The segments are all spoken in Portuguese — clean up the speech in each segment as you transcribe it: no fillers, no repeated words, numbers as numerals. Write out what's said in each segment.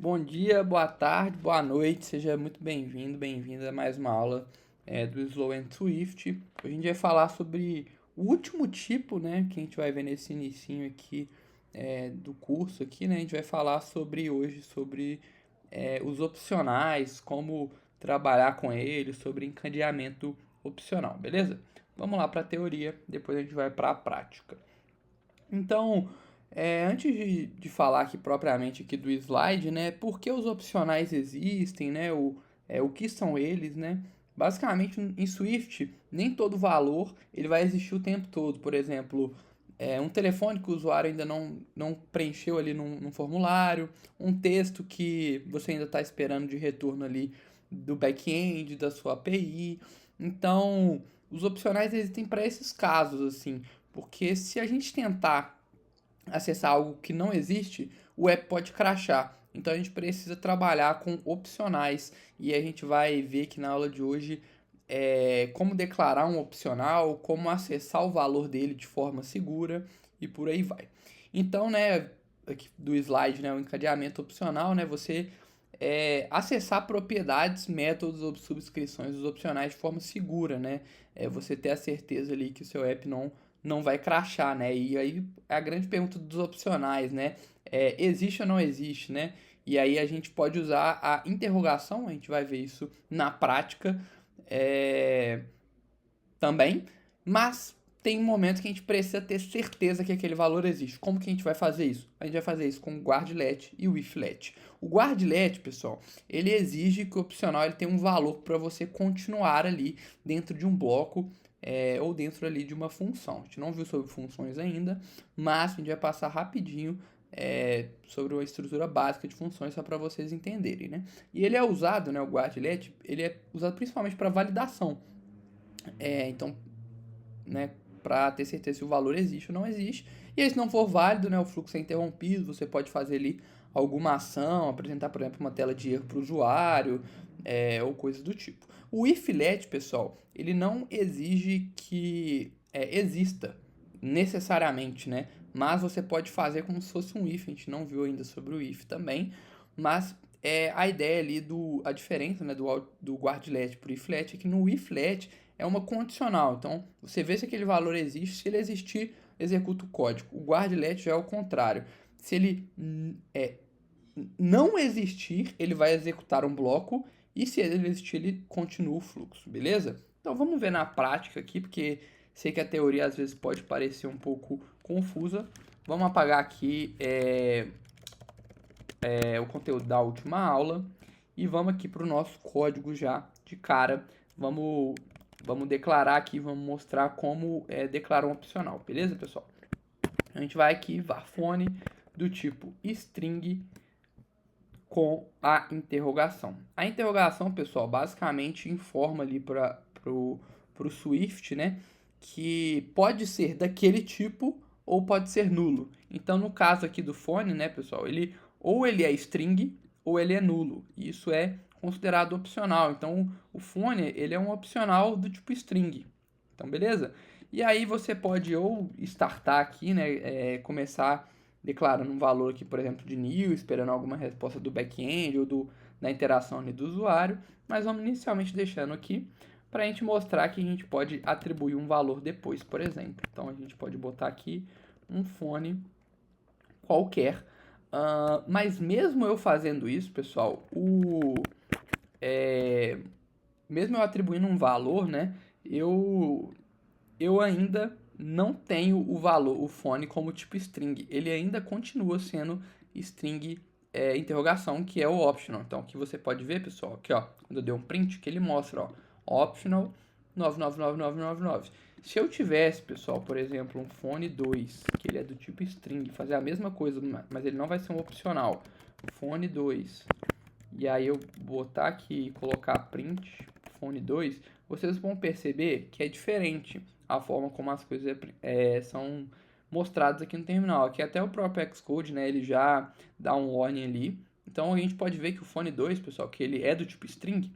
Bom dia, boa tarde, boa noite, seja muito bem-vindo, bem-vinda a mais uma aula do Slow and Swift. Hoje a gente vai falar sobre o último tipo, né, que a gente vai ver nesse inicinho aqui do curso aqui, né, a gente vai falar sobre os opcionais, como trabalhar com eles, sobre encadeamento opcional, beleza? Vamos lá para a teoria, depois a gente vai para a prática. Então, antes de falar aqui propriamente aqui do slide, né, por que os opcionais existem, né, o que são eles, né? Basicamente, em Swift, nem todo valor ele vai existir o tempo todo. Por exemplo, um telefone que o usuário ainda não preencheu ali num formulário, um texto que você ainda está esperando de retorno ali do back-end, da sua API. Então, os opcionais existem para esses casos, assim, porque se a gente tentar acessar algo que não existe, o app pode crashar. Então a gente precisa trabalhar com opcionais e a gente vai ver que na aula de hoje como declarar um opcional, como acessar o valor dele de forma segura e por aí vai. Então, né, aqui do slide, né, o encadeamento opcional, né, você acessar propriedades, métodos ou subscrições dos opcionais de forma segura, né? Você ter a certeza ali que o seu app não vai crashar, né? E aí a grande pergunta dos opcionais, né? Existe ou não existe, né? E aí a gente pode usar a interrogação, a gente vai ver isso na prática é, também, mas tem um momento que a gente precisa ter certeza que aquele valor existe. Como que a gente vai fazer isso? A gente vai fazer isso com o guardlet e o iflet. O guardlet, pessoal, ele exige que o opcional ele tenha um valor para você continuar ali dentro de um bloco ou dentro ali de uma função. A gente não viu sobre funções ainda, mas a gente vai passar rapidinho sobre uma estrutura básica de funções só para vocês entenderem, né? E ele é usado, né, o guardlet, ele é usado principalmente para validação. Então, né, para ter certeza se o valor existe ou não existe. E aí, se não for válido, né, o fluxo é interrompido, você pode fazer ali alguma ação, apresentar, por exemplo, uma tela de erro para o usuário, ou coisas do tipo. O iflet, pessoal, ele não exige que exista necessariamente, né? Mas você pode fazer como se fosse um if, a gente não viu ainda sobre o if também, mas a ideia ali a diferença, né, do guardlet para o iflet é que no iflet é uma condicional. Então, você vê se aquele valor existe, se ele existir, executa o código. O guardlet já é o contrário. Se ele não existir, ele vai executar um bloco, e se ele existir, ele continua o fluxo, beleza? Então, vamos ver na prática aqui, porque sei que a teoria às vezes pode parecer um pouco confusa. Vamos apagar aqui o conteúdo da última aula e vamos aqui para o nosso código já de cara. Vamos declarar aqui, vamos mostrar como declarar um opcional, beleza, pessoal? A gente vai aqui, varfone do tipo string com a interrogação. A interrogação, pessoal, basicamente informa ali para o Swift, né, que pode ser daquele tipo ou pode ser nulo. Então, no caso aqui do fone, né, pessoal, ele é string ou ele é nulo. Isso é considerado opcional. Então, o fone, ele é um opcional do tipo string. Então, beleza? E aí você pode ou startar aqui, né, começar declarando um valor aqui, por exemplo, de new, esperando alguma resposta do back-end ou da interação ali do usuário, mas vamos inicialmente deixando aqui para a gente mostrar que a gente pode atribuir um valor depois, por exemplo. Então a gente pode botar aqui um fone qualquer, mas mesmo eu fazendo isso, pessoal, mesmo eu atribuindo um valor, né, eu ainda não tenho o valor, o fone como tipo string. Ele ainda continua sendo string interrogação, que é o optional. Então, aqui você pode ver, pessoal, aqui ó, quando eu dei um print, que ele mostra, ó, optional 999999. Se eu tivesse, pessoal, por exemplo, um fone 2, que ele é do tipo string, fazer a mesma coisa, mas ele não vai ser um opcional. Fone 2. E aí eu botar aqui e colocar print fone 2, vocês vão perceber que é diferente a forma como as coisas são mostradas aqui no terminal. Aqui até o próprio Xcode, né, ele já dá um warning ali. Então a gente pode ver que o fone 2, pessoal, que ele é do tipo string,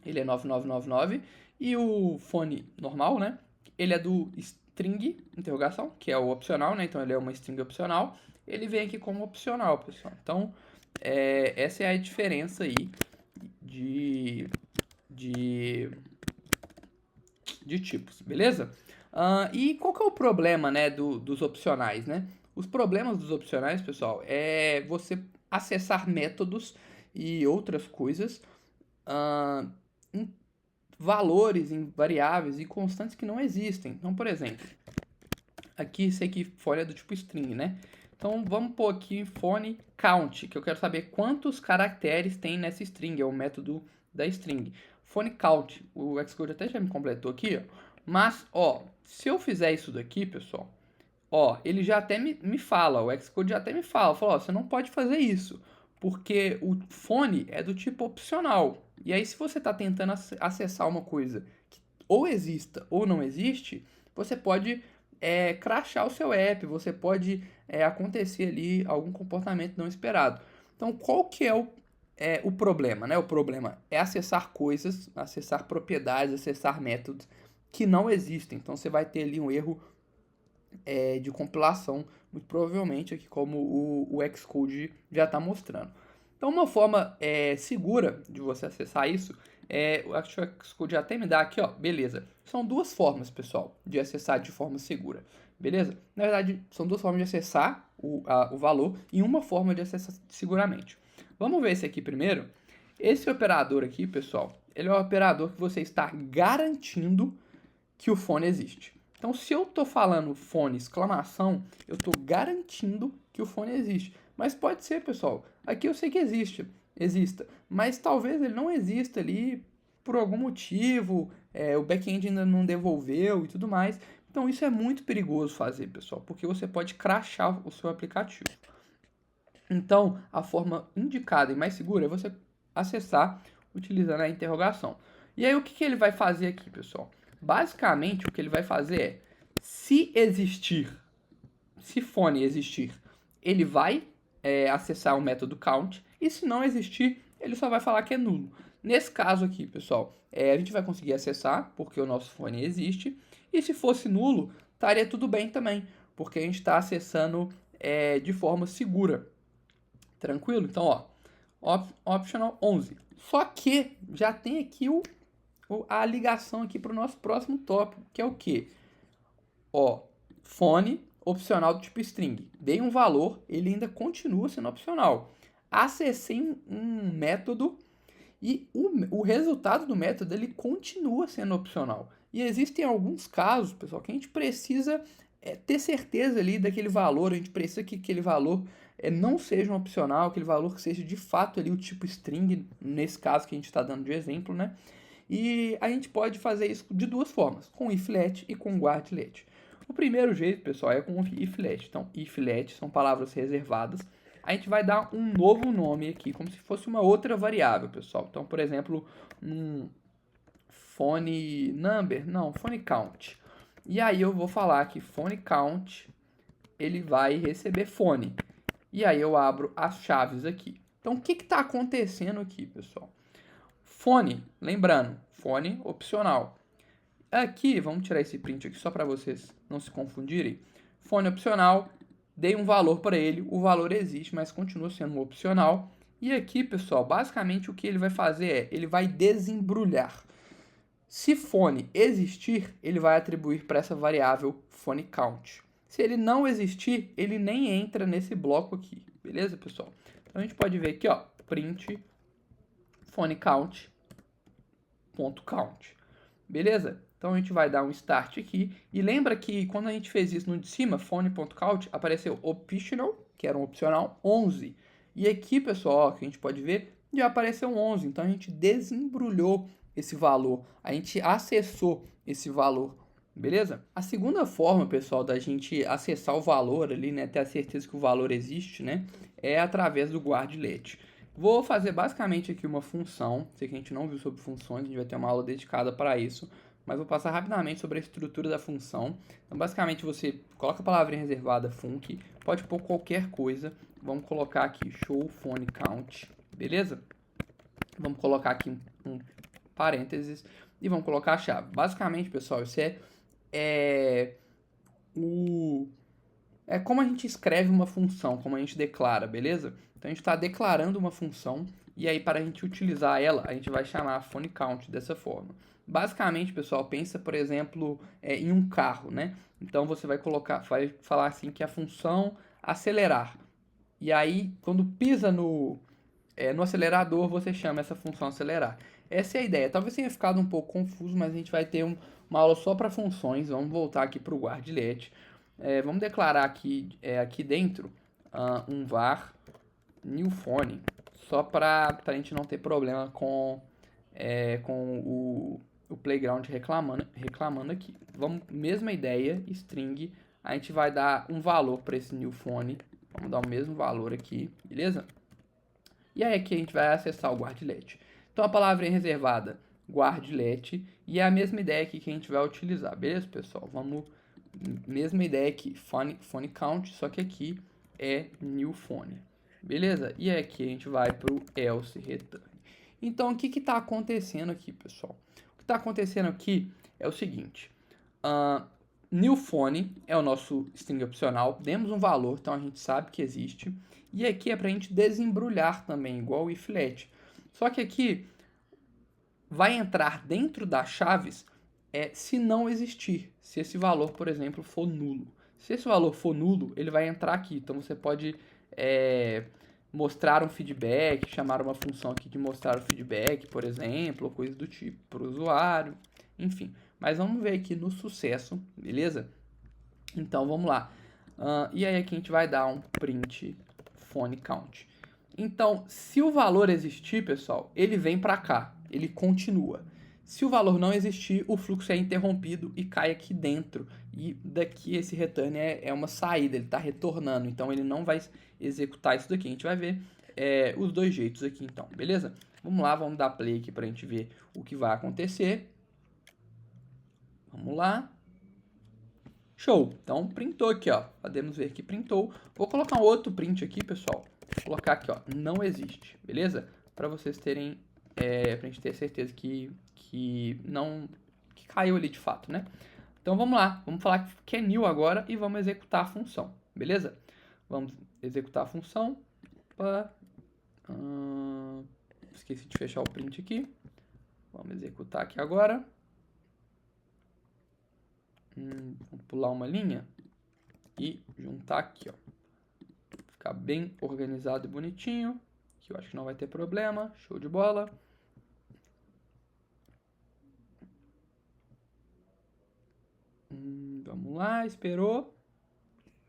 ele é 9999, e o fone normal, né, ele é do string, interrogação, que é o opcional, né, então ele é uma string opcional, ele vem aqui como opcional, pessoal. Então essa é a diferença aí de, de, de tipos, beleza? E qual que é o problema, né, dos opcionais, né? Os problemas dos opcionais, pessoal, é você acessar métodos e outras coisas em valores, em variáveis e constantes que não existem. Então, por exemplo, aqui esse aqui fone é do tipo string, né? Então vamos pôr aqui fone count, que eu quero saber quantos caracteres tem nessa string, é o método da string. Fone count, o Xcode até já me completou aqui, ó. Mas, ó, se eu fizer isso daqui, pessoal, ó, ele já até me fala, o Xcode já até me fala, ó, você não pode fazer isso, porque o fone é do tipo opcional. E aí, se você está tentando acessar uma coisa que ou exista ou não existe, você pode crashar o seu app, você pode acontecer ali algum comportamento não esperado. Então, qual que é o problema, né? O problema é acessar coisas, acessar propriedades, acessar métodos que não existem. Então, você vai ter ali um erro de compilação, muito provavelmente aqui como o Xcode já está mostrando. Então, uma forma segura de você acessar isso, acho que o Xcode já até me dá aqui, ó, beleza. São duas formas, pessoal, de acessar de forma segura, beleza? Na verdade, são duas formas de acessar o valor e uma forma de acessar seguramente. Vamos ver esse aqui primeiro. Esse operador aqui, pessoal, ele é um operador que você está garantindo que o fone existe. Então, se eu estou falando fone exclamação, eu estou garantindo que o fone existe. Mas pode ser, pessoal, aqui eu sei que exista, mas talvez ele não exista ali por algum motivo, o back-end ainda não devolveu e tudo mais. Então, isso é muito perigoso fazer, pessoal, porque você pode crashar o seu aplicativo. Então, a forma indicada e mais segura é você acessar utilizando a interrogação. E aí, o que ele vai fazer aqui, pessoal? Basicamente, o que ele vai fazer é, se existir, se fone existir, ele vai acessar o método count, e se não existir, ele só vai falar que é nulo. Nesse caso aqui, pessoal, a gente vai conseguir acessar, porque o nosso fone existe, e se fosse nulo, estaria tudo bem também, porque a gente está acessando de forma segura. Tranquilo? Então, ó, optional 11. Só que já tem aqui a ligação aqui para o nosso próximo tópico, que é o que? Ó, fone opcional do tipo string. Dei um valor, ele ainda continua sendo opcional. Acessei um método e o resultado do método ele continua sendo opcional. E existem alguns casos, pessoal, que a gente precisa ter certeza ali daquele valor, a gente precisa que aquele valor não seja um opcional, aquele valor que seja de fato ali o tipo string, nesse caso que a gente está dando de exemplo, né? E a gente pode fazer isso de duas formas, com if-let e com guard-let. O primeiro jeito, pessoal, é com if-let. Então, if-let são palavras reservadas. A gente vai dar um novo nome aqui, como se fosse uma outra variável, pessoal. Então, por exemplo, phone number, não, phone count. E aí eu vou falar que phone count, ele vai receber fone. E aí eu abro as chaves aqui. Então, o que está acontecendo aqui, pessoal? Fone, lembrando, fone opcional. Aqui, vamos tirar esse print aqui só para vocês não se confundirem. Fone opcional, dei um valor para ele, o valor existe, mas continua sendo um opcional. E aqui, pessoal, basicamente o que ele vai fazer é, ele vai desembrulhar. Se fone existir, ele vai atribuir para essa variável fone count. Se ele não existir, ele nem entra nesse bloco aqui, beleza, pessoal? Então a gente pode ver aqui, ó, print fone count ponto count, beleza? Então a gente vai dar um start aqui e lembra que quando a gente fez isso no de cima, phone.count, apareceu optional, que era um opcional, 11. E aqui, pessoal, ó, que a gente pode ver, já apareceu um 11. Então a gente desembrulhou esse valor, a gente acessou esse valor, beleza? A segunda forma, pessoal, da gente acessar o valor ali, né, ter a certeza que o valor existe, né, é através do guardlet. Vou fazer basicamente aqui uma função, sei que a gente não viu sobre funções, a gente vai ter uma aula dedicada para isso, mas vou passar rapidamente sobre a estrutura da função. Então, basicamente, você coloca a palavrinha reservada func, pode pôr qualquer coisa. Vamos colocar aqui show phone count, beleza? Vamos colocar aqui um parênteses e vamos colocar a chave. Basicamente, pessoal, isso é como a gente escreve uma função, como a gente declara, beleza? Então a gente está declarando uma função e aí para a gente utilizar ela, a gente vai chamar a phone count dessa forma. Basicamente, pessoal, pensa, por exemplo, em um carro, né? Então você vai falar assim que a função acelerar. E aí, quando pisa no acelerador, você chama essa função acelerar. Essa é a ideia. Talvez tenha ficado um pouco confuso, mas a gente vai ter uma aula só para funções. Vamos voltar aqui para o guardlet. Vamos declarar aqui dentro um var new phone, só para a gente não ter problema com o playground reclamando aqui. Mesma ideia, string, a gente vai dar um valor para esse new phone. Vamos dar o mesmo valor aqui, beleza? E aí aqui a gente vai acessar o guardlet. Então a palavra é reservada guardlet e é a mesma ideia aqui que a gente vai utilizar, beleza, pessoal? Mesma ideia aqui, phone count, só que aqui é new phone, beleza? E aqui a gente vai para o else return. Então o que está acontecendo aqui, pessoal? O que está acontecendo aqui é o seguinte: new phone é o nosso string opcional, demos um valor, então a gente sabe que existe. E aqui é para a gente desembrulhar também, igual o if let. Só que aqui vai entrar dentro das chaves se não existir. Se esse valor, por exemplo, for nulo. Se esse valor for nulo, ele vai entrar aqui. Então você pode mostrar um feedback, chamar uma função aqui de mostrar o feedback, por exemplo, ou coisa do tipo, para o usuário, enfim. Mas vamos ver aqui no sucesso, beleza? Então vamos lá. E aí aqui a gente vai dar um print phone count. Então, se o valor existir, pessoal, ele vem para cá, ele continua. Se o valor não existir, o fluxo é interrompido e cai aqui dentro. E daqui esse return é uma saída, ele está retornando. Então ele não vai executar isso daqui. A gente vai ver os dois jeitos aqui então, beleza? Vamos lá, vamos dar play aqui para a gente ver o que vai acontecer. Vamos lá. Show! Então printou aqui, ó. Podemos ver que printou. Vou colocar um outro print aqui, pessoal. Vou colocar aqui, ó, não existe, beleza? Para vocês terem, pra gente ter certeza que caiu ali de fato, né? Então vamos lá, vamos falar que é new agora e vamos executar a função, beleza? Vamos executar a função. Esqueci de fechar o print aqui. Vamos executar aqui agora. Vamos pular uma linha e juntar aqui, ó. Ficar bem organizado e bonitinho. Que eu acho que não vai ter problema. Show de bola. Vamos lá, esperou.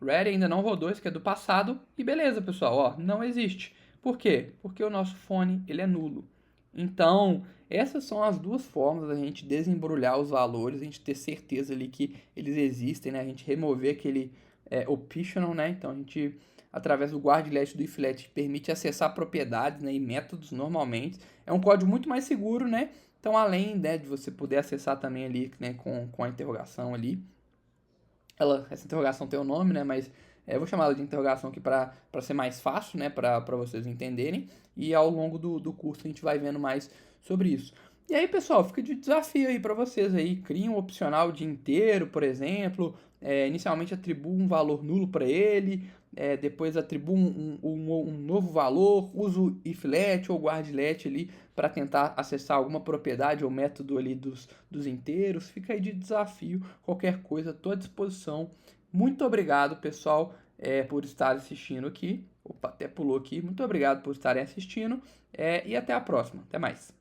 Ready ainda não rodou, isso aqui é do passado. E beleza, pessoal, ó, não existe. Por quê? Porque o nosso phone, ele é nulo. Então, essas são as duas formas da gente desembrulhar os valores, a gente ter certeza ali que eles existem, né? A gente remover aquele optional, né? Então, a gente, através do guardlet do iflet, permite acessar propriedades, né, e métodos normalmente. É um código muito mais seguro, né? Então, além, né, de você poder acessar também ali, né, com a interrogação ali. Essa interrogação tem o nome, né? Mas eu vou chamar ela de interrogação aqui para ser mais fácil, né? Para vocês entenderem. E ao longo do curso a gente vai vendo mais sobre isso. E aí, pessoal, fica de desafio aí para vocês aí. Cria um opcional de inteiro, por exemplo. Inicialmente atribua um valor nulo para ele. Depois atribua um novo valor. Usa o iflet ou guardlet ali para tentar acessar alguma propriedade ou método ali dos inteiros. Fica aí de desafio. Qualquer coisa, estou à disposição. Muito obrigado, pessoal, por estar assistindo aqui. Opa, até pulou aqui. Muito obrigado por estarem assistindo. E até a próxima. Até mais.